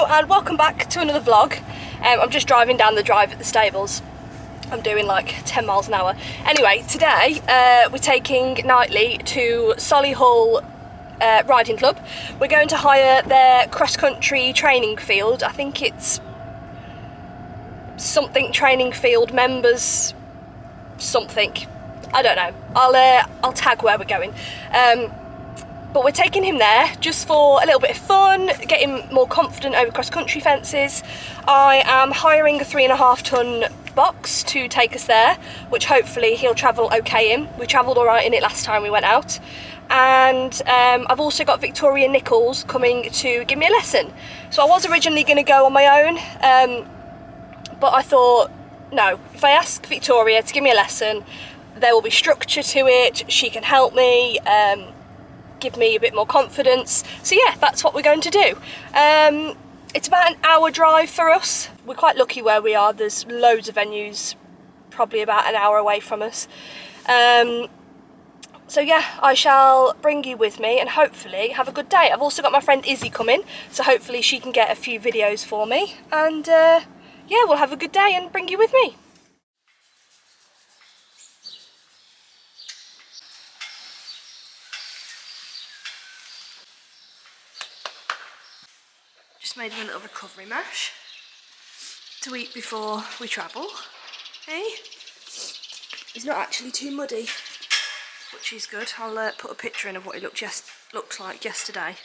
Hello and welcome back to another vlog. I'm just driving down the drive at the stables. I'm doing like 10 miles an hour. Anyway, today we're taking Knightley to Solihull Riding Club. We're going to hire their cross-country training field. I think it's something training field members something. I don't know. I'll tag where we're going. But we're taking him there just for a little bit of fun, get him more confident over cross-country fences. I am hiring a 3.5 ton box to take us there, which hopefully he'll travel okay in. We travelled all right in it last time we went out. And I've also got Victoria Nichols coming to give me a lesson. So I was originally going to go on my own, but I thought, no, if I ask Victoria to give me a lesson, there will be structure to it, she can help me, give me a bit more confidence. So yeah, that's what we're going to do. It's about an hour drive for us. We're quite lucky where we are. There's loads of venues probably about an hour away from us. So yeah, I shall bring you with me and hopefully have a good day. I've also got my friend Izzy coming, so hopefully she can get a few videos for me, and yeah, we'll have a good day and bring you with me. Just made him a little recovery mash to eat before we travel. Hey? He's not actually too muddy, which is good. I'll put a picture in of what he looked like yesterday,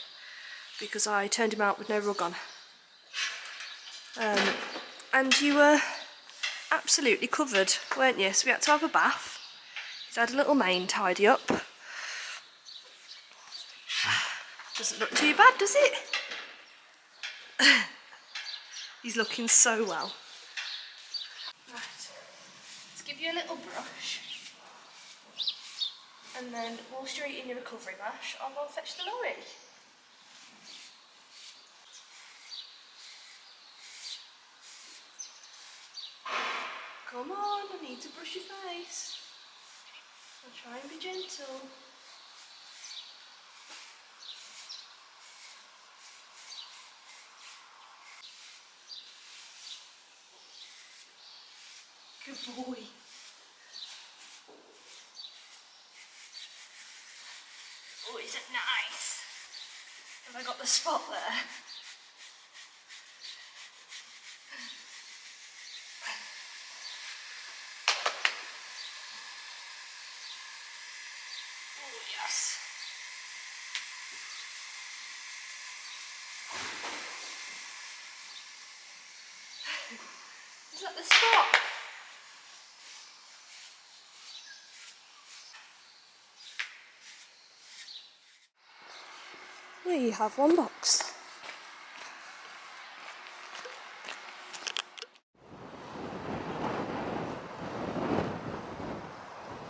because I turned him out with no rug on. And you were absolutely covered, weren't you? So we had to have a bath. He's had a little mane tidy up. Doesn't look too bad, does it? He's looking so well. Right, let's give you a little brush, and then whilst you're eating your recovery mash, I'll go and fetch the lorry. Come on, I need to brush your face. I'll try and be gentle. Good boy. Oh, is it nice? Have I got the spot there? Oh, yes. Is that the spot? We have one box. So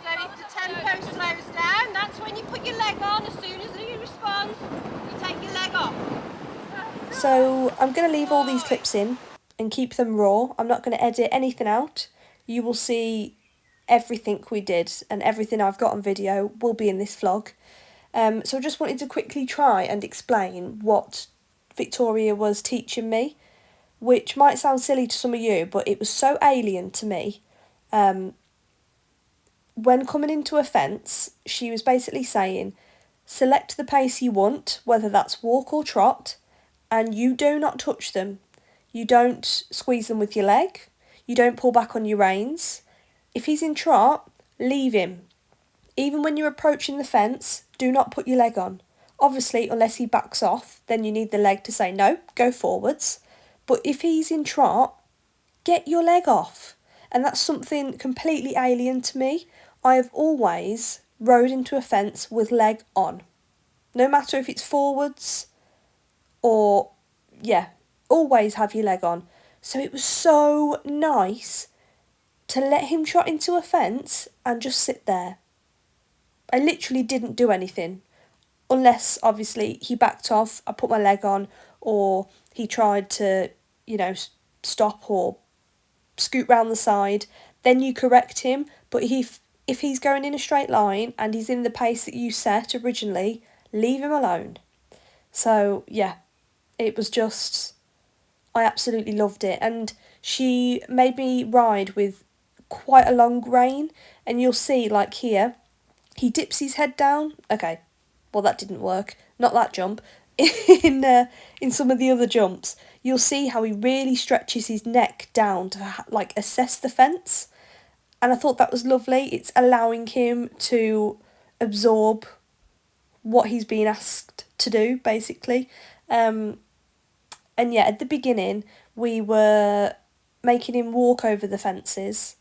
if the tempo slows down, that's when you put your leg on. As soon as he responds, you take your leg off. So I'm going to leave all these clips in and keep them raw. I'm not going to edit anything out. You will see everything we did, and everything I've got on video will be in this vlog. So I just wanted to quickly try and explain what Victoria was teaching me, which might sound silly to some of you, but it was so alien to me. When coming into a fence, she was basically saying, select the pace you want, whether that's walk or trot, and you do not touch them. You don't squeeze them with your leg. You don't pull back on your reins. If he's in trot, leave him. Even when you're approaching the fence, do not put your leg on. Obviously, unless he backs off, then you need the leg to say, no, go forwards. But if he's in trot, get your leg off. And that's something completely alien to me. I have always rode into a fence with leg on. No matter if it's forwards or, yeah, always have your leg on. So it was so nice to let him trot into a fence and just sit there. I literally didn't do anything, unless obviously he backed off, I put my leg on, or he tried to, stop or scoot round the side. Then you correct him, but if he's going in a straight line and he's in the pace that you set originally, leave him alone. So yeah, it was just I absolutely loved it. And she made me ride with quite a long rein, and you'll see, like here, he dips his head down. Okay, well that didn't work. Not that jump. In some of the other jumps, you'll see how he really stretches his neck down to like assess the fence, and I thought that was lovely. It's allowing him to absorb what he's being asked to do, basically. And yeah, at the beginning, we were making him walk over the fences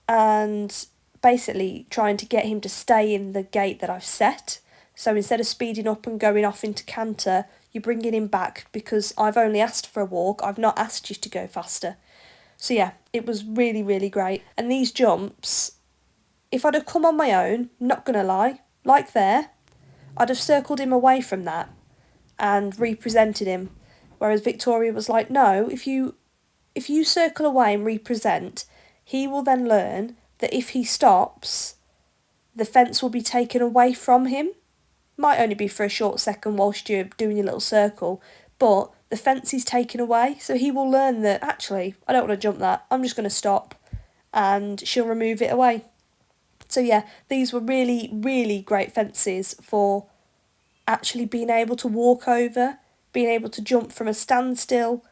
and basically trying to get him to stay in the gate that I've set. So instead of speeding up and going off into canter, you're bringing him back because I've only asked for a walk. I've not asked you to go faster. So yeah, it was really, really great. And these jumps, if I'd have come on my own, not gonna lie, like there, I'd have circled him away from that and represented him. Whereas Victoria was like, no, if you circle away and represent, he will then learn that if he stops, the fence will be taken away from him. Might only be for a short second whilst you're doing your little circle, but the fence is taken away, so he will learn that, actually, I don't want to jump that, I'm just going to stop, and she'll remove it away. So yeah, these were really, really great fences for actually being able to walk over, being able to jump from a standstill.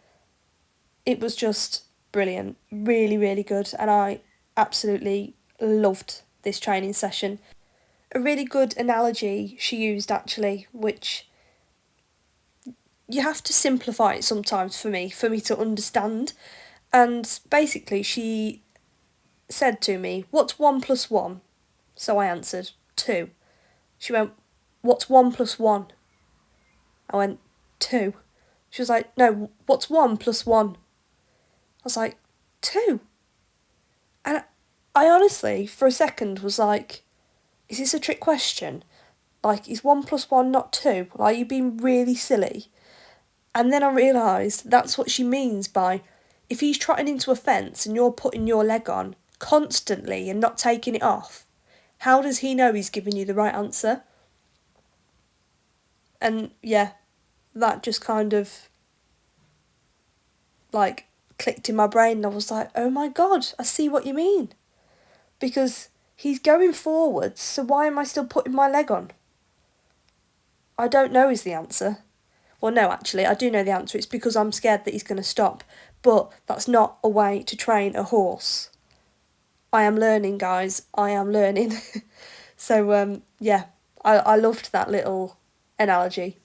It was just brilliant, really, really good, and I absolutely loved this training session. A really good analogy she used, actually, which you have to simplify it sometimes for me to understand. And basically she said to me, what's 1 plus 1? So I answered, 2. She went, what's 1 plus 1? I went, 2. She was like, no, what's 1 plus 1? I was like, 2. And I honestly, for a second, was like, is this a trick question? Like, is 1 plus 1 not 2? Like, are you being really silly? And then I realised that's what she means by, if he's trotting into a fence and you're putting your leg on constantly and not taking it off, how does he know he's giving you the right answer? And yeah, that just kind of like clicked in my brain, and I was like, oh my god, I see what you mean. Because he's going forwards, so why am I still putting my leg on? I don't know is the answer. Well, no, actually, I do know the answer. It's because I'm scared that he's going to stop. But that's not a way to train a horse. I am learning, guys. I am learning. So, yeah, I loved that little analogy.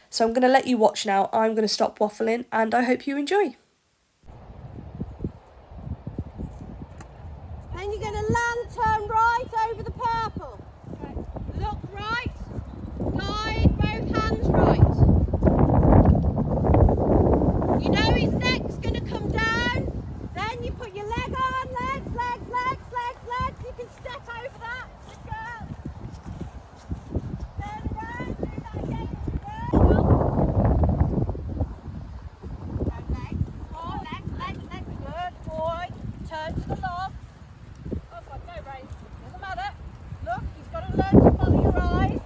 So I'm going to let you watch now. I'm going to stop waffling, and I hope you enjoy. And you're going to land, turn right over the purple. Right. Look right, guide both hands right. You know his neck's going to come down, then you put your leg on, legs, legs, legs, legs, legs. You can step over that. Good girl. Turn around, do that again. Good. Legs, more legs, legs, legs. Good boy. Turn to the log. Oh God, no, Ray. Doesn't matter. Look, you've got to learn to follow your eyes.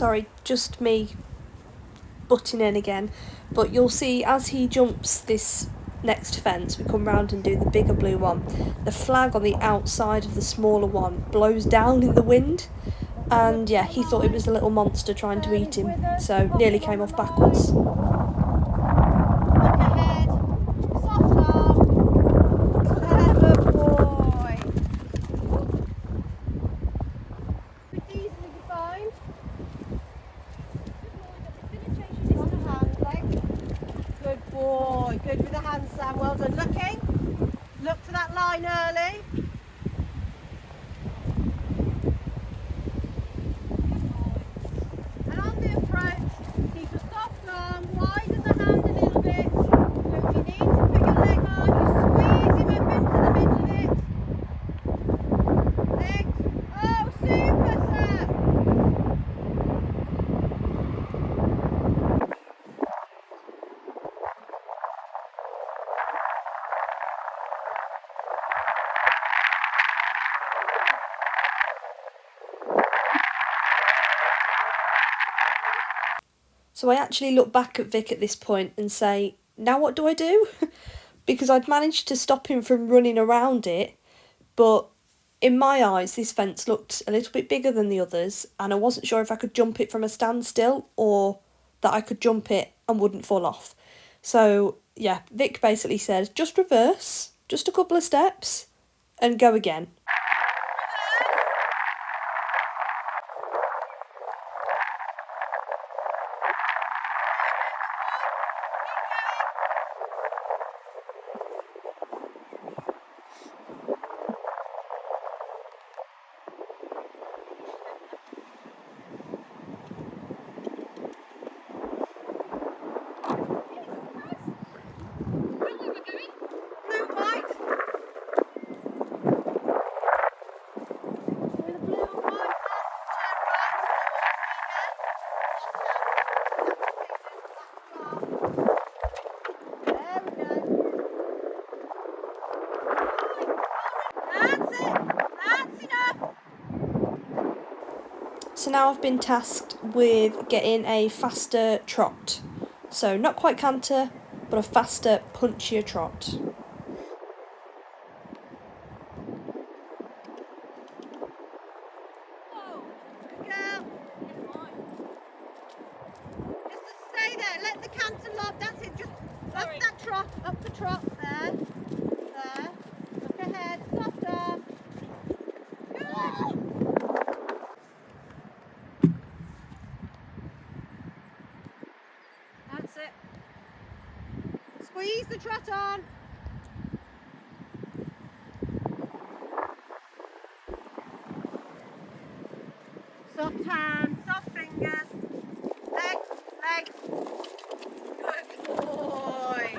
Sorry, just me butting in again. But you'll see as he jumps this next fence, we come round and do the bigger blue one. The flag on the outside of the smaller one blows down in the wind. And yeah, he thought it was a little monster trying to eat him, so nearly came off backwards. Look ahead. Soft arm. Clever boy. Could easily be fine. On the hand leg. Good boy. Good with the hand, Sam. Well done. Looking. Look for that line early. And on the approach, keep a soft arm, widen the hand a little bit. So if you need to put your leg on, you squeeze him up into the middle of it. Legs. Oh, super, Sam. So I actually look back at Vic at this point and say, now what do I do? Because I'd managed to stop him from running around it, but in my eyes this fence looked a little bit bigger than the others, and I wasn't sure if I could jump it from a standstill or that I could jump it and wouldn't fall off. So yeah, Vic basically said, just reverse, just a couple of steps, and go again. So now I've been tasked with getting a faster trot. So not quite canter, but a faster, punchier trot. Stay there, let the canter lock, that's it, just up that trot, up the trot, there, look ahead, soft arm. Good. That's it. Squeeze the trot on. Soft hands, soft fingers. Legs. Good boy.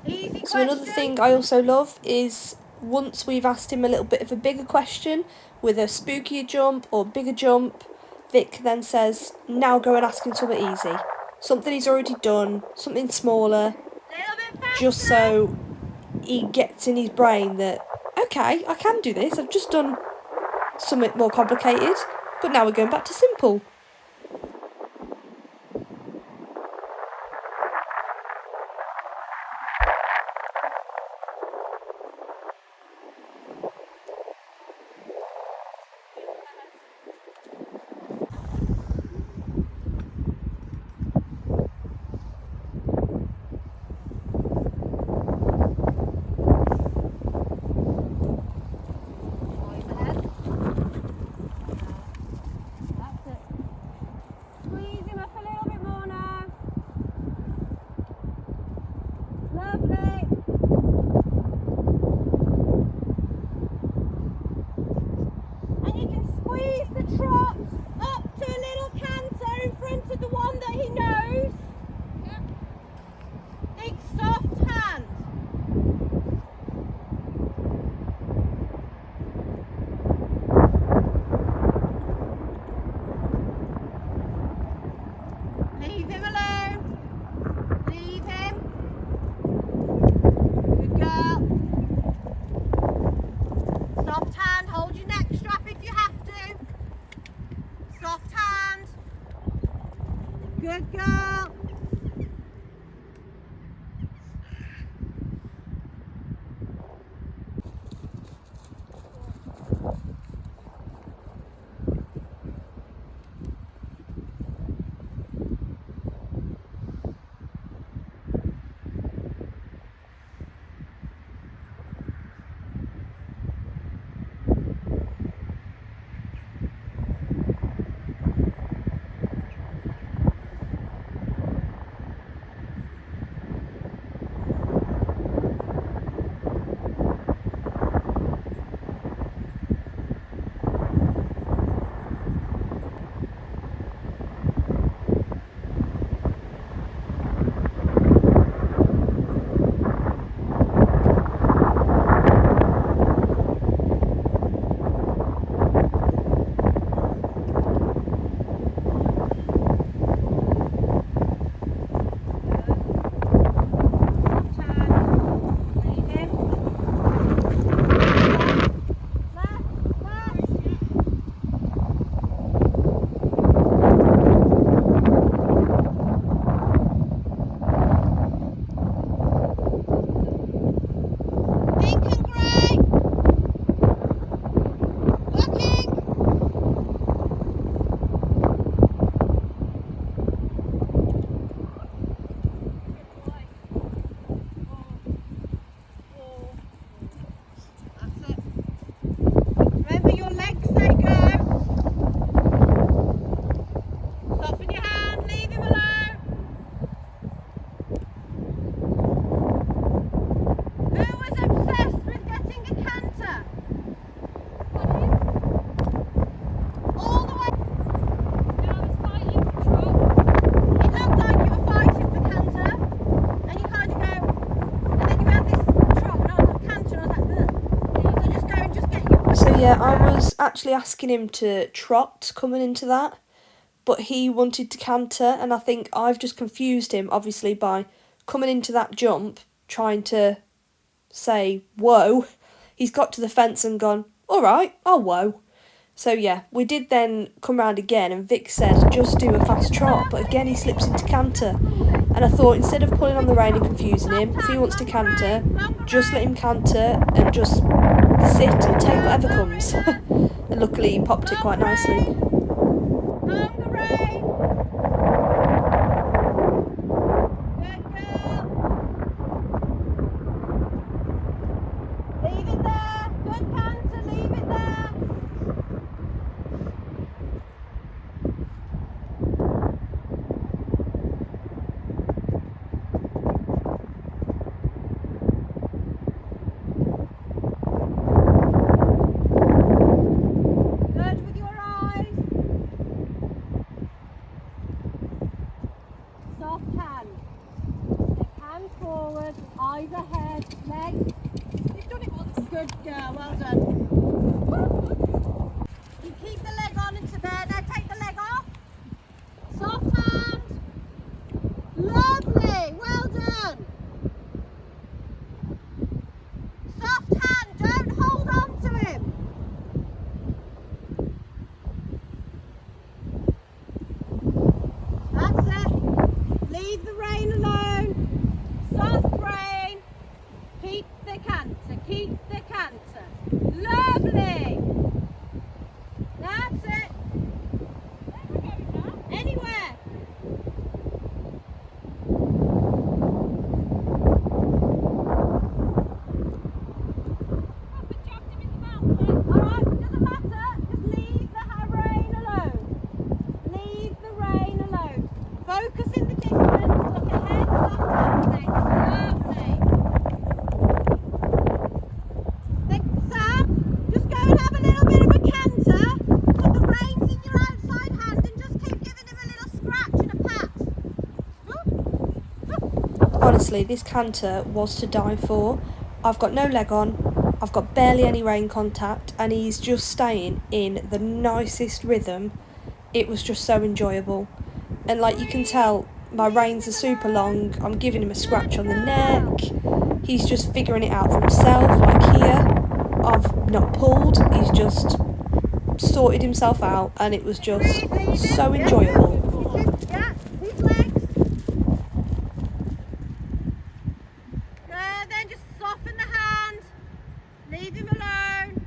Easy question. So another thing I also love is once we've asked him a little bit of a bigger question with a spookier jump or bigger jump, Vic then says, now go and ask him something easy. Something he's already done, something smaller, just so he gets in his brain that, okay, I can do this, I've just done something more complicated, but now we're going back to simple. yeah, I was actually asking him to trot coming into that, but he wanted to canter, and I think I've just confused him, obviously, by coming into that jump, trying to say, whoa. He's got to the fence and gone, all right, I'll whoa. So yeah, we did then come round again, and Vic said, just do a fast trot, but again he slips into canter. And I thought, instead of pulling on the rein and confusing him, if he wants to canter, just let him canter and just sit and take whatever comes. And luckily he popped it quite nicely. Longer rein. Good girl. Leave it there. Good canter, leave it there. Good with your eyes. Soft hand. Take hands forward, eyes ahead, legs. You've done it once. Good girl, well done. You keep the leg on into there, now take the leg off. Soft hand. Lovely, well done. Soft hand, don't hold on to him. That's it. Leave the rein alone. Soft rein. Keep the canter, keep the canter. Lovely. That's it. Where are we going now? Anywhere. Alright, doesn't matter. Just leave the rein alone. Leave the rein alone. Focus in the distance. Look ahead. Lovely. Then, Sam, just go and have a little bit of a canter. Put the reins in your outside hand and just keep giving him a little scratch and a pat. Honestly, this canter was to die for. I've got no leg on, I've got barely any rein contact, and he's just staying in the nicest rhythm. It was just so enjoyable. And like you can tell, my reins are super long, I'm giving him a scratch on the neck. He's just figuring it out for himself, like here. I've not pulled, he's just sorted himself out, and it was just so enjoyable. Yeah, his legs. Then just soften the hand. Leave him alone.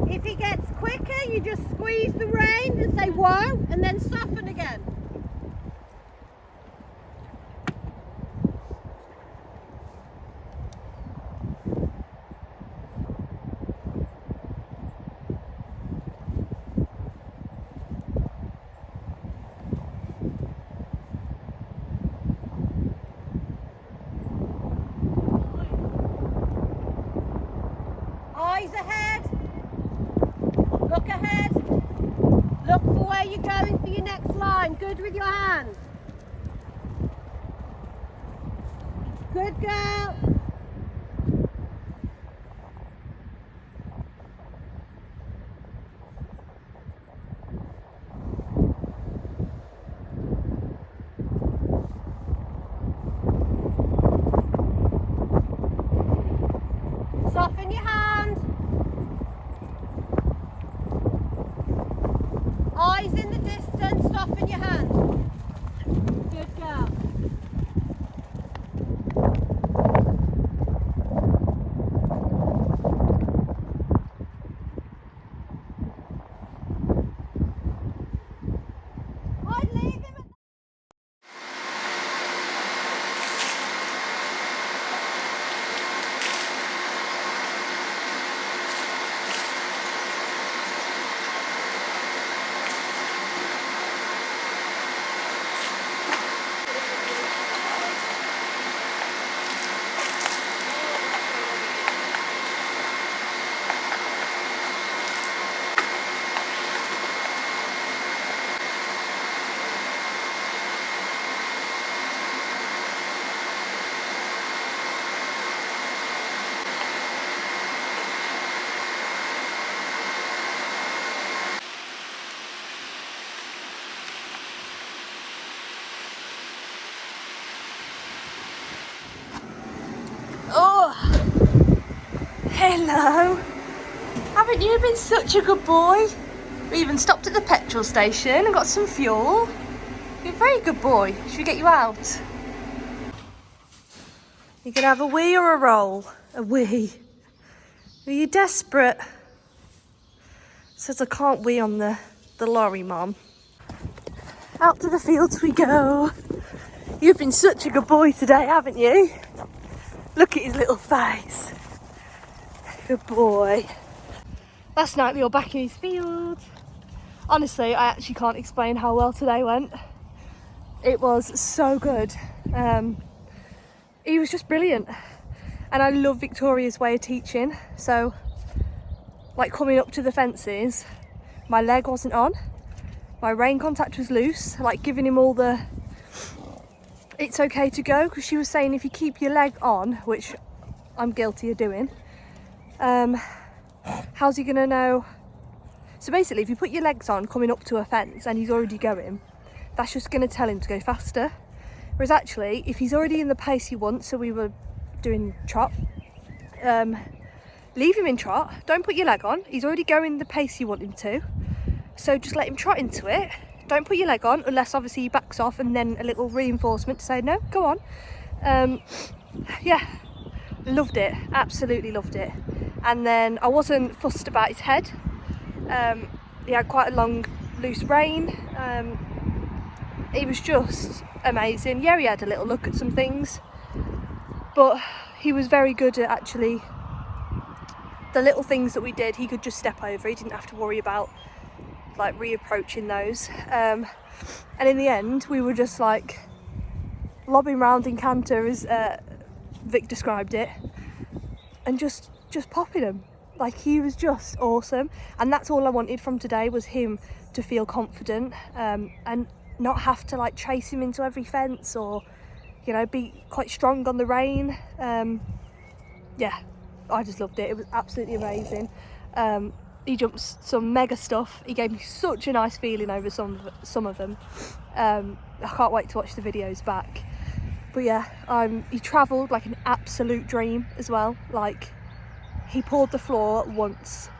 If he gets quicker, you just squeeze the rein and say whoa, and then soften again. Eyes ahead. Look ahead. Look for where you're going for your next line. Good with your hands. Good girl. Soften your hand. Eyes in the distance, soften your hand. Good girl. I'd leave him at Hello. Haven't you been such a good boy? We even stopped at the petrol station and got some fuel. You're a very good boy. Should we get you out? You gonna have a wee or a roll? A wee. Are you desperate? Says I can't wee on the lorry, Mum. Out to the fields we go. You've been such a good boy today, haven't you? Look at his little face. Good boy. Last night we were back in his field. Honestly, I actually can't explain how well today went. It was so good. He was just brilliant. And I love Victoria's way of teaching. So, like coming up to the fences, my leg wasn't on. My rein contact was loose, like giving him all the it's okay to go, because she was saying if you keep your leg on, which I'm guilty of doing, how's he gonna know? So basically, if you put your legs on coming up to a fence and he's already going, that's just gonna tell him to go faster. Whereas actually, if he's already in the pace he wants, so we were doing trot, leave him in trot, don't put your leg on, he's already going the pace you want him to, so just let him trot into it. Don't put your leg on unless obviously he backs off, and then a little reinforcement to say no, go on. Yeah, loved it, absolutely loved it. And then I wasn't fussed about his head. He had quite a long loose rein. He was just amazing. Yeah, he had a little look at some things, but he was very good at actually the little things that we did. He could just step over. He didn't have to worry about like reapproaching those. And in the end, we were just like lobbing round in Canter, as Vic described it, and just popping him. Like, he was just awesome, and that's all I wanted from today, was him to feel confident, and not have to like chase him into every fence, or you know, be quite strong on the rein. Yeah, I just loved it. It was absolutely amazing. He jumped some mega stuff. He gave me such a nice feeling over some of them. I can't wait to watch the videos back. But yeah, he travelled like an absolute dream as well. Like, he pawed the floor once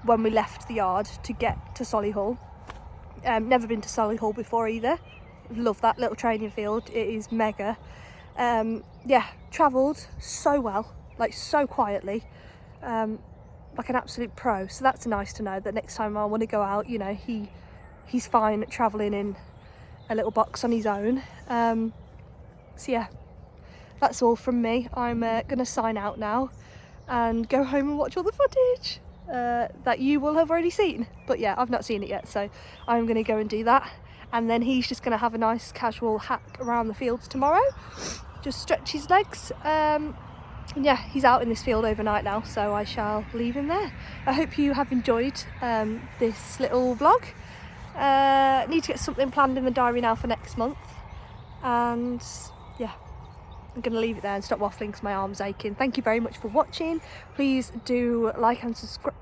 when we left the yard to get to Solihull. Never been to Solihull before either. Love that little training field. It is mega. Yeah, travelled so well, like so quietly, like an absolute pro. So that's nice to know that next time I want to go out, you know, he's fine at travelling in a little box on his own. So yeah, that's all from me. I'm gonna sign out now and go home and watch all the footage that you will have already seen. But yeah, I've not seen it yet, so I'm gonna go and do that. And then he's just gonna have a nice casual hack around the fields tomorrow, just stretch his legs. And yeah, he's out in this field overnight now, so I shall leave him there. I hope you have enjoyed this little vlog. Need to get something planned in the diary now for next month, and yeah, I'm going to leave it there and stop waffling because my arm's aching. Thank you very much for watching. Please do like and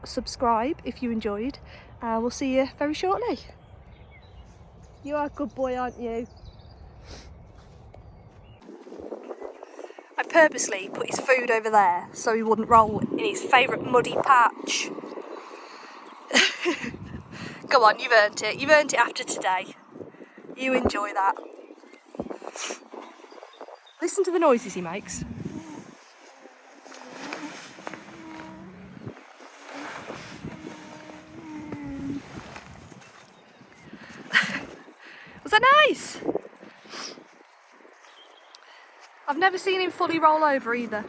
subscribe if you enjoyed, and we'll see you very shortly. You are a good boy, aren't you? I purposely put his food over there so he wouldn't roll in his favourite muddy patch. Go on, you've earned it. You've earned it after today. You enjoy that. Listen to the noises he makes. Was that nice? I've never seen him fully roll over either.